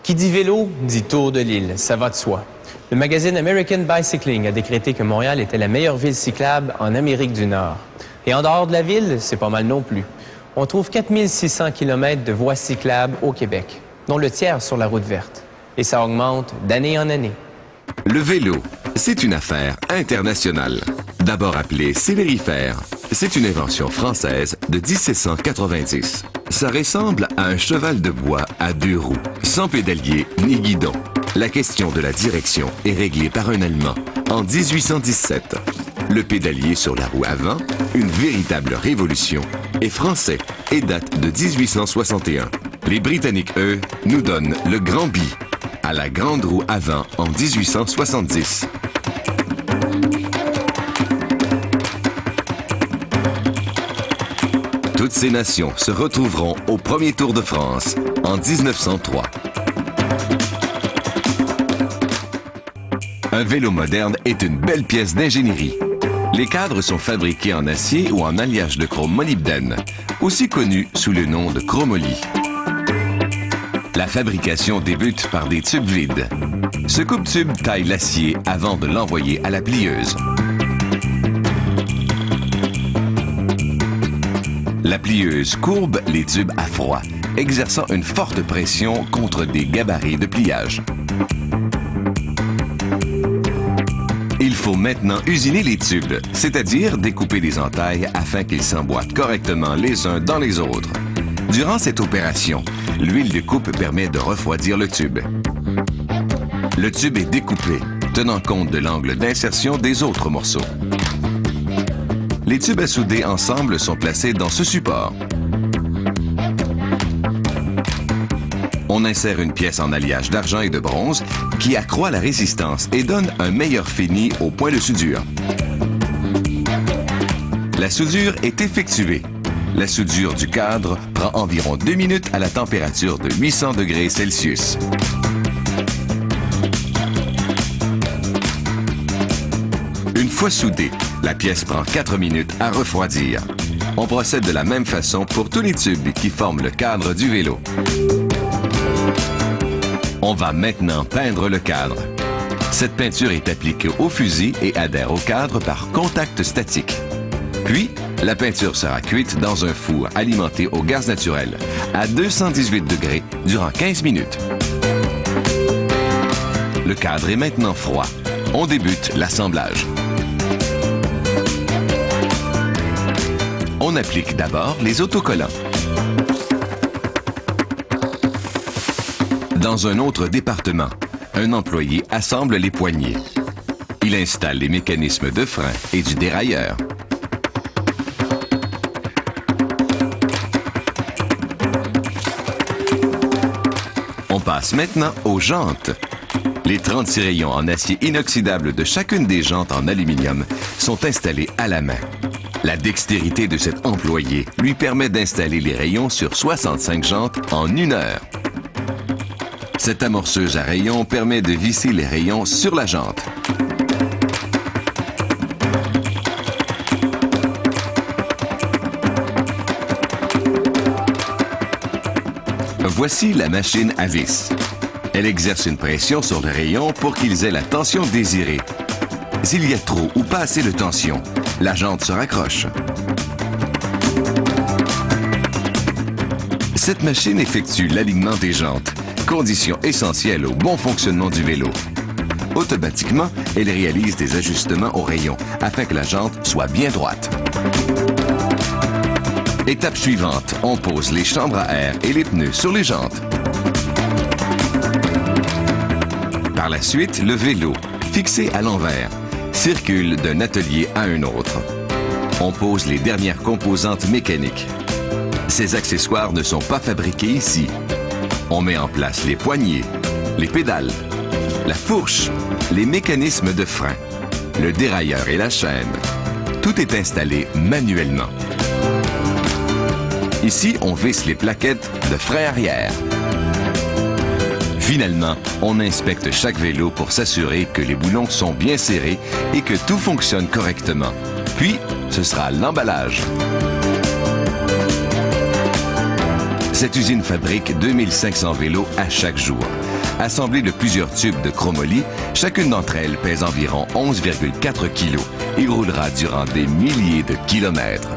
Qui dit vélo, dit tour de l'île, ça va de soi. Le magazine American Bicycling a décrété que Montréal était la meilleure ville cyclable en Amérique du Nord. Et en dehors de la ville, c'est pas mal non plus. On trouve 4600 km de voies cyclables au Québec, dont le tiers sur la route verte. Et ça augmente d'année en année. Le vélo, c'est une affaire internationale. D'abord appelé célérifère, c'est une invention française de 1790. Ça ressemble à un cheval de bois à 2 roues, sans pédalier ni guidon. La question de la direction est réglée par un Allemand en 1817. Le pédalier sur la roue avant, une véritable révolution, est français et date de 1861. Les Britanniques, eux, nous donnent le grand bi à la grande roue avant en 1870. Toutes ces nations se retrouveront au premier Tour de France en 1903. Un vélo moderne est une belle pièce d'ingénierie. Les cadres sont fabriqués en acier ou en alliage de chrome molybdène, aussi connu sous le nom de chromoly. La fabrication débute par des tubes vides. Ce coupe-tube taille l'acier avant de l'envoyer à la plieuse. La plieuse courbe les tubes à froid, exerçant une forte pression contre des gabarits de pliage. Il faut maintenant usiner les tubes, c'est-à-dire découper les entailles afin qu'ils s'emboîtent correctement les uns dans les autres. Durant cette opération, l'huile de coupe permet de refroidir le tube. Le tube est découpé, tenant compte de l'angle d'insertion des autres morceaux. Les tubes à souder ensemble sont placés dans ce support. On insère une pièce en alliage d'argent et de bronze qui accroît la résistance et donne un meilleur fini au point de soudure. La soudure est effectuée. La soudure du cadre prend environ 2 minutes à la température de 800 degrés Celsius. Une fois soudée, la pièce prend 4 minutes à refroidir. On procède de la même façon pour tous les tubes qui forment le cadre du vélo. On va maintenant peindre le cadre. Cette peinture est appliquée au fusil et adhère au cadre par contact statique. Puis, la peinture sera cuite dans un four alimenté au gaz naturel à 218 degrés durant 15 minutes. Le cadre est maintenant froid. On débute l'assemblage. On applique d'abord les autocollants. Dans un autre département, un employé assemble les poignées. Il installe les mécanismes de frein et du dérailleur. On passe maintenant aux jantes. Les 36 rayons en acier inoxydable de chacune des jantes en aluminium sont installés à la main. La dextérité de cet employé lui permet d'installer les rayons sur 65 jantes en 1 heure. Cette amorceuse à rayons permet de visser les rayons sur la jante. Voici la machine à vis. Elle exerce une pression sur le rayon pour qu'ils aient la tension désirée. S'il y a trop ou pas assez de tension, la jante se raccroche. Cette machine effectue l'alignement des jantes, condition essentielle au bon fonctionnement du vélo. Automatiquement, elle réalise des ajustements au rayon afin que la jante soit bien droite. Étape suivante, on pose les chambres à air et les pneus sur les jantes. Par la suite, le vélo, fixé à l'envers, circule d'un atelier à un autre. On pose les dernières composantes mécaniques. Ces accessoires ne sont pas fabriqués ici. On met en place les poignées, les pédales, la fourche, les mécanismes de frein, le dérailleur et la chaîne. Tout est installé manuellement. Ici, on visse les plaquettes de frein arrière. Finalement, on inspecte chaque vélo pour s'assurer que les boulons sont bien serrés et que tout fonctionne correctement. Puis, ce sera l'emballage. Cette usine fabrique 2500 vélos à chaque jour. Assemblée de plusieurs tubes de chromoly, chacune d'entre elles pèse environ 11,4 kg et roulera durant des milliers de kilomètres.